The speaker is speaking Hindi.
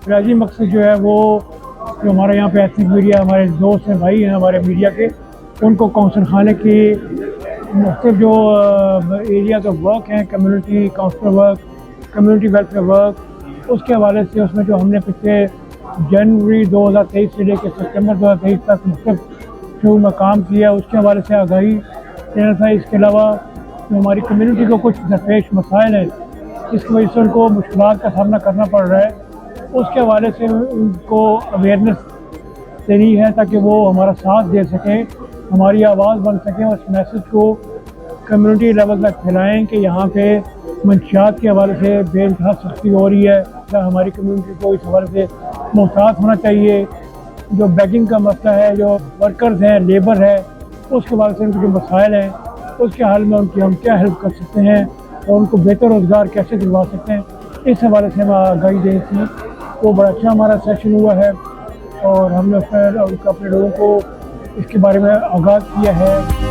बुनियादी मकसद जो है वो जो हमारे यहाँ पे एथनिक मीडिया हमारे दोस्त हैं, भाई हैं हमारे मीडिया के, उनको कौंसल खाने की मुख्तलिफ जो एरिया का वर्क हैं, community counsellor work, community welfare work, उसके हवाले से उसमें जो हमने पिछले जनवरी 2023 से लेकर सितंबर 2023 तक मुख्तलिफ शो में काम किया, उसके हवाले से आगाही देना था। इसके अलावा जो हमारी कम्युनिटी को कुछ दरपेश मसाइल हैं जिसकी वजह से उनको मुश्किलात का सामना करना पड़ रहा है, उसके हवाले से उनको अवेयरनेस देनी है ताकि वो हमारा साथ दे सकें, हमारी आवाज़ बन सकें और इस मैसेज को कम्युनिटी लेवल तक फैलाएँ कि यहाँ पे मंशियात के हवाले से बेइंतहा सख्ती हो रही है। हमारी कम्युनिटी को इस हवाले से मोहतात होना चाहिए। जो बैगिंग का मसला है, जो वर्कर्स हैं, लेबर है, उसके हवाले से उनके जो मसाइल हैं उसके हल में उनकी हम क्या हेल्प कर सकते हैं और उनको बेहतर रोज़गार कैसे दिलवा सकते हैं, इस हवाले से हम आगाही दी थी। वो बड़ा अच्छा हमारा सेशन हुआ है और हमने उसमें अपने लोगों को इसके बारे में आगाह किया है।